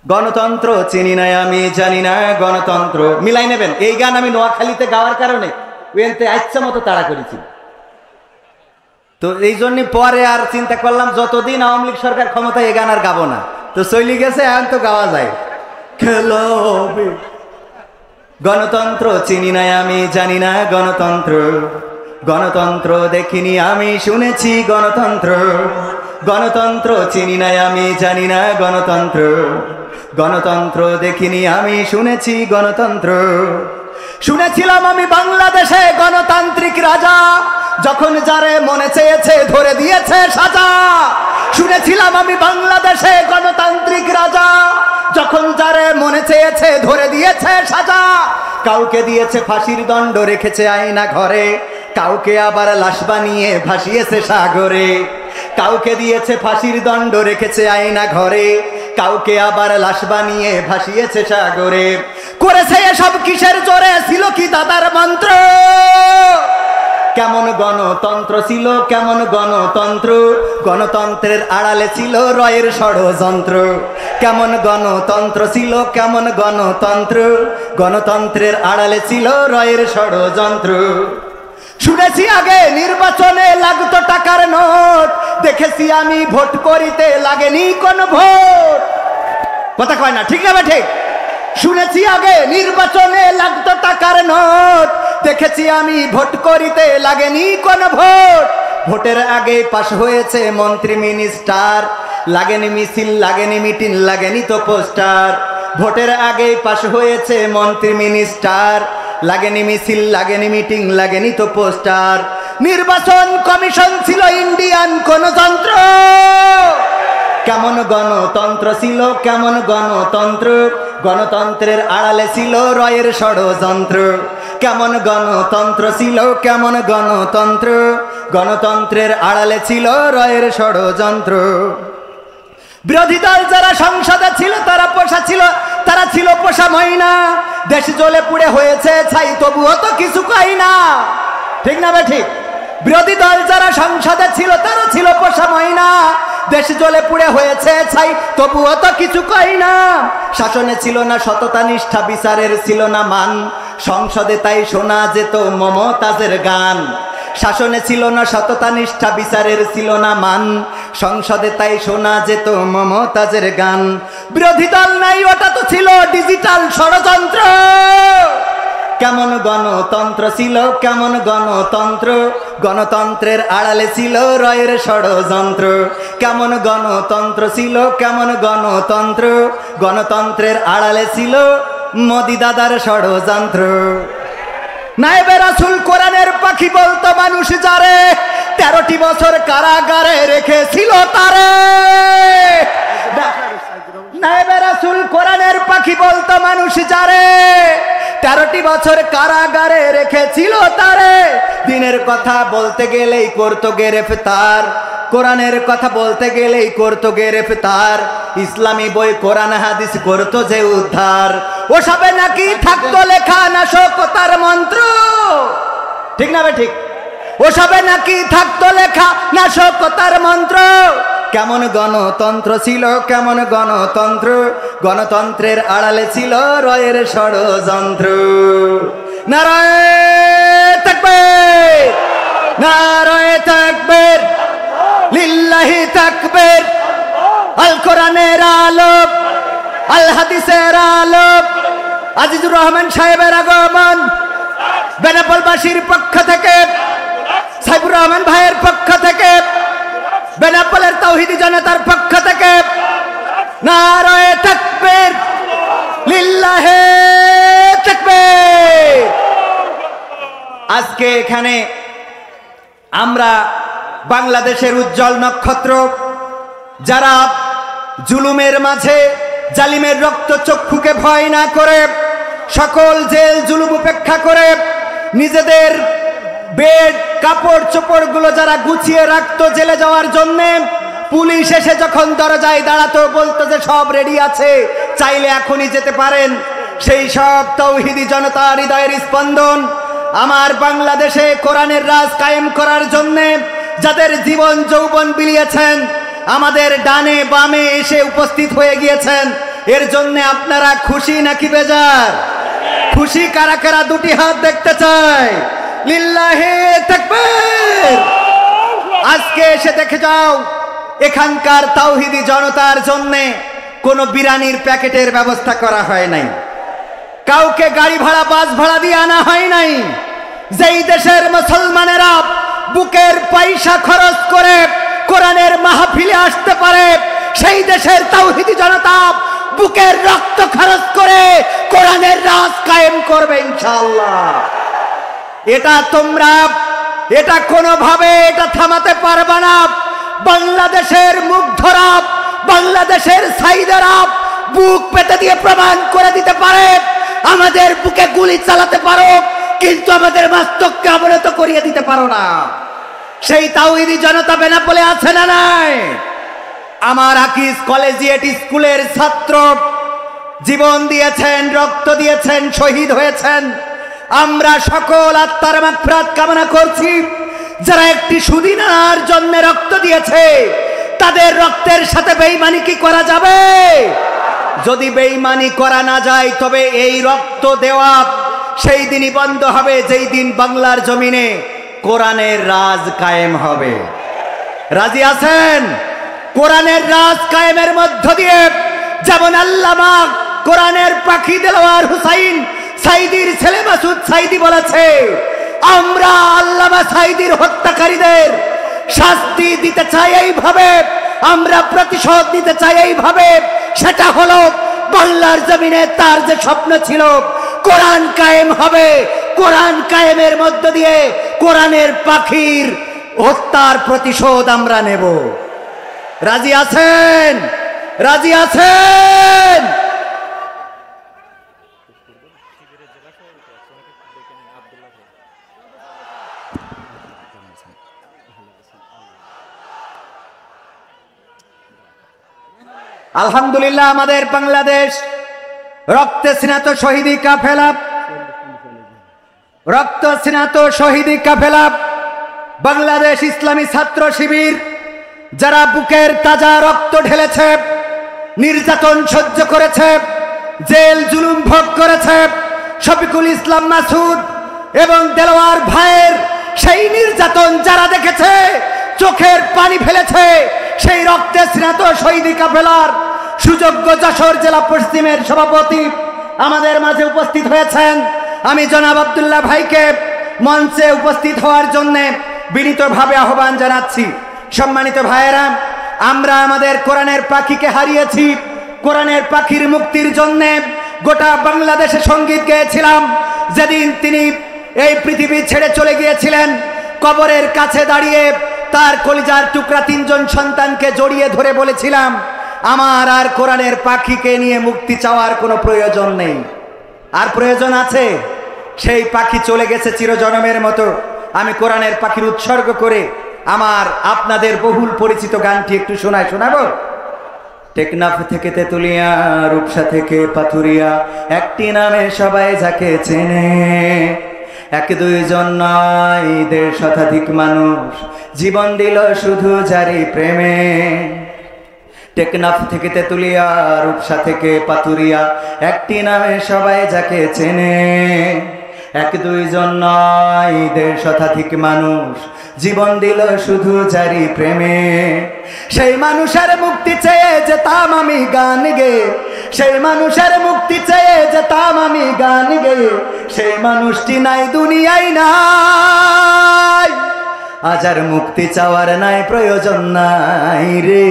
গণতন্ত্র চিনি না আমি জানি না গণতন্ত্র। মিলাই নেবেন, এই গান আমি নোয়াখালীতে গাওয়ার কারণে ওয়েনতে আচ্ছা মতো তাড়া করেছি। তো এই জন্য পরে আর চিন্তা করলাম যতদিন আওয়ামী লীগ সরকার ক্ষমতায় এই গান আর গাবো না। তো চলে গেছে, এখন তো গাওয়া যায়। খেলা হবে। গণতন্ত্র চিনি না আমি জানি না গণতন্ত্র, গণতন্ত্র দেখিনি আমি শুনেছি গণতন্ত্র, গণতন্ত্র চিনি না আমি জানি না গণতন্ত্র, গণতন্ত্র দেখিনি আমি শুনেছি গণতন্ত্র। শুনেছিলাম আমি বাংলাদেশে গণতান্ত্রিক রাজা, যখন যারে মনে চেয়েছে ধরে দিয়েছে সাজা। শুনেছিলাম আমি বাংলাদেশে গণতান্ত্রিক রাজা, যখন যারে মনে চেয়েছে ধরে দিয়েছে সাজা। কাউকে দিয়েছে ফাঁসির দণ্ড রেখেছে আয়না ঘরে, কাউকে আবার লাশ বানিয়ে ভাসিয়েছে সাগরে। কাউকে দিয়েছে ফাঁসির দণ্ড রেখেছে আয়না ঘরে, কাউকে আবার লাশ বানিয়ে ভাসিয়েছে সাগরে। করেছে এসব কিসের জোরে, ছিল কি দাদার মন্ত্র? কেমন গণতন্ত্র ছিল, কেমন গণতন্ত্র, গণতন্ত্রের আড়ালে ছিল রয়ের ষড়যন্ত্র। কেমন গণতন্ত্র ছিল, কেমন গণতন্ত্র, গণতন্ত্রের আড়ালে ছিল রয়ের ষড়যন্ত্র। শুনেছি আগে নির্বাচনে লাগতো টাকার নোট, দেখেছি আমি ভোট করিতে লাগেনি কোন ভোট। কথা কয় না, ঠিক না ঠিক? শুনেছি আগে নির্বাচনে লাগতো টাকার নোট, দেখেছি আমি ভোট করিতে লাগেনি কোন ভোট। ভোটের আগে পাশ হয়েছে মন্ত্রী মিনিস্টার, লাগেনি মিছিল লাগেনি মিটিং লাগেনি তো পোস্টার। ভোটের আগে পাশ হয়েছে মন্ত্রী মিনিস্টার, লাগেনি মিছিল লাগেনি মিটিং লাগেনি তো পোস্টার। নির্বাচন কমিশন ছিল ইন্ডিয়ান কোন যন্ত্র। কেমন গণতন্ত্র ছিল, কেমন গণতন্ত্র, গণতন্ত্রের আড়ালে ছিল রয়ের ষড়যন্ত্র। কেমন গণতন্ত্র ছিল, কেমন গণতন্ত্র, গণতন্ত্রের আড়ালে ছিল রয়ের ষড়যন্ত্র। বিরোধী দল যারা সংসদে ছিল তারা পোষা ছিল, তারা ছিল পোষা ময়না। দেশ জ্বলে পুড়ে হয়েছে ছাই, তবুও তো কিছু কই না, ঠিক না ঠিক? বিরোধী দল যারা সংসদে ছিল তারা ছিল পোষা ময়না। দেশ জ্বলে পুড়ে হয়েছে ছাই, তবুও তো কিছু কই না। শাসনে ছিল না সততা নিষ্ঠা, বিচারের ছিল না মান, সংসদে তাই শোনা যেত মমতাজের গান। শাসনে ছিল না সততা নিষ্ঠা, বিচারের ছিল না মান, সংসদে তাই শোনা যেত মমতাজের গান। বিরোধী দল নাই, ওটা তো ছিল ডিজিটাল ষড়যন্ত্র। কেমন গণতন্ত্র ছিল, কেমন গণতন্ত্র, গণতন্ত্রের আড়ালে ছিল রয়ের ষড়যন্ত্র। কেমন গণতন্ত্র ছিল, কেমন গণতন্ত্র, গণতন্ত্রের আড়ালে ছিল মোদি দাদার ষড়যন্ত্র। নায়েবে রাসূল কোরআনের পাখি বলতো মানুষ যারে, 13টি বছর কারাগারে রেখেছিল তারে। নায়েবে রাসূল কোরআনের পাখি বলতো মানুষ যারে, 13টি বছর কারাগারে রেখেছিল তারে। দিনের কথা বলতে গেলেই করতো গ্রেফতার, কোরআনের কথা বলতে গেলেই করতো গ্রেফতার। ইসলামী বই কোরআন হাদিস করতো যে উদ্ধার, ওসবে নাকি থাকতো লেখা নাশকতার মন্ত্র, ঠিক না ঠিক? ওসবে নাকি থাকতো লেখা নাশকতার মন্ত্র। কেমন গণতন্ত্র ছিল, কেমন গণতন্ত্র, গণতন্ত্রের আড়ালে ছিল রয়ের ষড়যন্ত্র। নারায়ে তাকবীর, নারায়ে তাকবীর, লিল্লাহি তাকবীর। আল কোরআনের আলো, আল হাদিসের আলো, আজিজুর রহমান সাহেবের আগমন। বেনাপোলবাসীর পক্ষ থেকে, সাইফুর রহমান ভাইয়ের পক্ষ থেকে, বেনাপোলের তাওহীদি জনতার পক্ষ থেকে নারায়ে তাকবীর, লিল্লাহি তাকবীর। আজকে এখানে আমরা বাংলাদেশের উজ্জ্বল নক্ষত্র, যারা জুলুমের মাঝে জালিমের রক্ত চক্ষুকে ভয় না করে, সকল জেল জুলুম উপেক্ষা করে নিজেদের বেড কাপড় চোপড় গুলো যারা গুছিয়ে রাখতো জেলে যাওয়ার জন্য, পুলিশ এসে যখন দরজায় দাঁড়াতো বলতো যে সব রেডি আছে, চাইলে এখনই যেতে পারেন। সেই সব তাওহীদি জনতার হৃদয়ের স্পন্দন আমার বাংলাদেশে কোরআনের রাজ কায়েম করার জন্য যাদের জীবন যৌবন বিলিয়েছেন, আমাদের ডানে বামে এসে উপস্থিত হয়ে গিয়েছেন। এর জন্য আপনারা খুশি নাকি বেজার? খুশি কারা কারা দুটি হাত দেখতে চায়? লিল্লাহি তাকবীর। আজকে এসে দেখে যাও এখানকার তাওহীদি জনতার জন্য কোনো বিরিয়ানির প্যাকেটের ব্যবস্থা করা হয় নাই, কাউকে গাড়ি ভাড়া বাস ভাড়া দিয়ে আনা হয় নাই। যেই দেশের মুসলমানেরা বুকের পয়সা খরচ করে কোরআনের মাহফিলে আসতে পারে, সেই দেশের তাওহীদি জনতা বুকের রক্ত খরচ করে কোরআনের রাজ কায়েম করবে ইনশাআল্লাহ। এটা কোনোভাবে এটা থামাতে পারবে না। বাংলাদেশের মুগ্ধরা, বাংলাদেশের সাইদারা বুক পেতে দিয়ে প্রমাণ করে দিতে পারে আমাদের বুকে গুলি চালাতে পারো, কিন্তু আমাদের মস্তককে অবনত করিয়ে দিতে পারো না। সেই তাওহীদি জনতা বেনাপোলে আছে না নাই? আমার আকিজ কলেজিয়েট স্কুলের ছাত্র জীবন দিয়েছেন, রক্ত দিয়েছেন, শহীদ হয়েছেন। আমরা সকল আত্মার মাগফিরাত কামনা করছি। যারা একটি সুদিনার জন্য রক্ত দিয়েছে, তাদের রক্তের সাথে বেঈমানি কি করা যাবে? যদি বেঈমানি করা না যায়, তবে এই রক্ত দেওয়া সেই দিনই বন্ধ হবে যেই দিন বাংলার জমিনে কোরআনের রাজ কায়েম হবে। রাজি আছেন? কোরআনের রাজ কায়েমের মধ্য দিয়ে যেমন আল্লামা কোরআনের পাখি দেলোয়ার হুসাইন সাইদির ছেলে মাসুদ সাইদি বলেছে, আমরা আল্লামা সাইদির হত্যাকারীদের শাস্তি দিতে চাই এইভাবে, আমরা প্রতিশোধ নিতে চাই এইভাবে। সেটা হলো বাংলার জমিনে তার যে স্বপ্ন ছিল কোরআন কায়েম হবে, কোরআন কায়েমের মধ্য দিয়ে কোরআনের পাখির হত্যার প্রতিশোধ আমরা নেব। রাজি আছেন? রাজি আছেন? আলহামদুলিল্লাহ, আমাদের বাংলাদেশ রক্তে স্নাত শহীদি কাফেলা, রক্ত স্নাত শহীদি কাফেলা বাংলাদেশ ইসলামী ছাত্র শিবির, যারা বুকের তাজা রক্ত ঢেলেছে, নির্যাতন সহ্য করেছে, জেল জুলুম ভোগ করেছে, শফিকুল ইসলাম মাসুদ এবং দেলোয়ার ভাইয়ের সেই নির্যাতন যারা দেখেছে, চোখের পানি ফেলেছে, সেই রক্তে স্নাত শহীদি কাফেলার সুযোগ্য যশোর জেলা পশ্চিমের সভাপতি আমাদের মাঝে উপস্থিত হয়েছেন। আমি জনাব আব্দুল্লাহ ভাইকে মঞ্চে উপস্থিত হওয়ার জন্য বিনীতভাবে আহ্বান জানাচ্ছি। সম্মানিত ভাইয়েরা, আমরা আমাদের কোরআনের পাখিকে হারিয়েছি। কোরআনের পাখির মুক্তির জন্য গোটা বাংলাদেশে সঙ্গীত গেয়েছিলাম। যেদিন তিনি এই পৃথিবী ছেড়ে চলে গিয়েছিলেন, কবরের কাছে দাঁড়িয়ে তার কলিজার টুকরা তিনজন সন্তানকে জড়িয়ে ধরে বলেছিলাম, আমার আর কোরআনের পাখিকে নিয়ে মুক্তি চাওয়ার কোনো প্রয়োজন নেই। আর প্রয়োজন আছে? সেই পাখি চলে গেছে চিরজনমের মতো। আমি কোরআনের পাখির উৎসর্গ করে আমার আপনাদের বহুল পরিচিত গানটি একটু শোনাবো। টেকনাফ থেকে তেতুলিয়া, রূপসা থেকে পাথুরিয়া, একটি নামে সবাই যাকে চেনে, এক দুইজন নয়, 1.5 শতাধিক মানুষ জীবন দিল শুধু যারি প্রেমে। টেকনাফ থেকে তেতুলিয়া, রূপসা থেকে পাথুরিয়া, একটি নামে সবাই যাকে চেনে, এক দুইজন নয়, 1.5 শতাধিক মানুষ জীবন দিল শুধু যারি প্রেমে। সেই মানুষের মুক্তি চেয়ে যেতাম আমি গান গে, সেই মানুষের মুক্তি চেয়ে যেতাম আমি গান গে, সেই মানুষটি নাই দুনিয়ায় নাই। আজ আর মুক্তি চাওয়ার নাই প্রয়োজন নাই রে,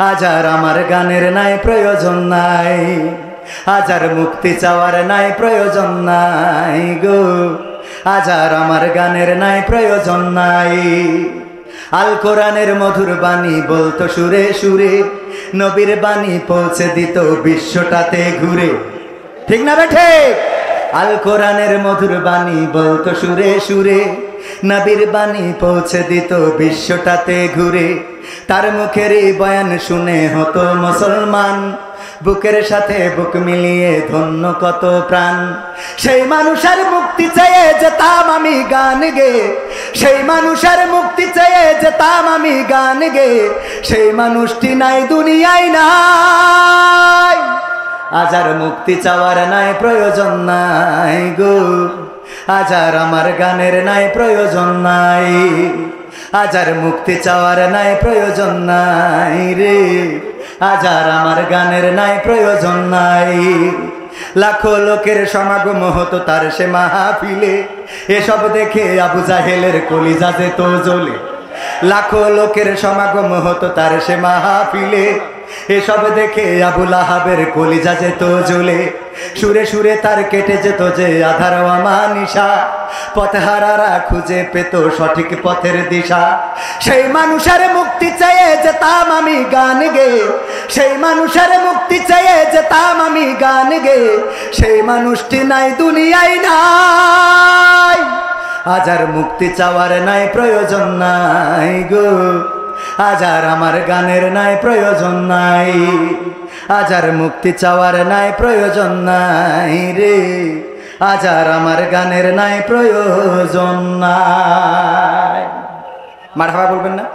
আজ আর আমার গানের নাই প্রয়োজন নাই, আজ আর মুক্তি চাওয়ার নাই প্রয়োজন নাই গো, আজ আর আমার গানের নাই প্রয়োজন নাই। আল কোরআনের মধুর বাণী বলতো সুরে সুরে, নবীর বাণী পৌঁছে দিত বিশ্বটাতে ঘুরে। ঠিক না বেঠে? আল কোরআনের মধুর বাণী বলতো সুরে সুরে, নবীর বাণী পৌঁছে দিত বিশ্বটাতে ঘুরে। তার মুখের এই বয়ান শুনে হতো মুসলমান, বুকের সাথে বুক মিলিয়ে ধন্য কত প্রাণ। সেই মানুষের মুক্তি চেয়ে যেতাম আমি গান গে, সেই মানুষের মুক্তি চেয়ে যেতাম আমি গান গে, সেই মানুষটি নাই দুনিয়ায় নাই। আজ আর মুক্তি চাওয়ার নাই প্রয়োজন নাই গো, আজ আর আমার গানের নাই প্রয়োজন নাই। আজ আর মুক্তি চাওয়ার নাই প্রয়োজন নাই রে, আজ আর আমার গানের নাই প্রয়োজন নাই। লাখো লোকের সমাগম হতো তার সে মাহফিলে, এসব দেখে আবু জাহেলের কলিজা যেত জ্বলে। লাখো লোকের সমাগম হতো তার সে মাহফিলে, এসব দেখে আবু লাহাবের কলিজা যেত জ্বলে। সুরে সুরে তার কেটে যেত যে আধার আমানিশা, পথহারারা খুঁজে পেত সঠিক পথের দিশা। সেই মানুষের মুক্তি চেয়ে যেতাম আমি গান গে, সেই মানুষের মুক্তি চেয়ে যেতাম আমি গান গে, সেই মানুষটি নাই দুনিয়ায় নাই। আজ আর মুক্তি চাওয়ার নাই প্রয়োজন নাই গো, আজ আর আমার গানের নাই প্রয়োজন নাই। আজ আর মুক্তি চাওয়ার নাই প্রয়োজন নাই রে, আজ আর আমার গানের নাই প্রয়োজন নাই। মারহাবা বলবেন না?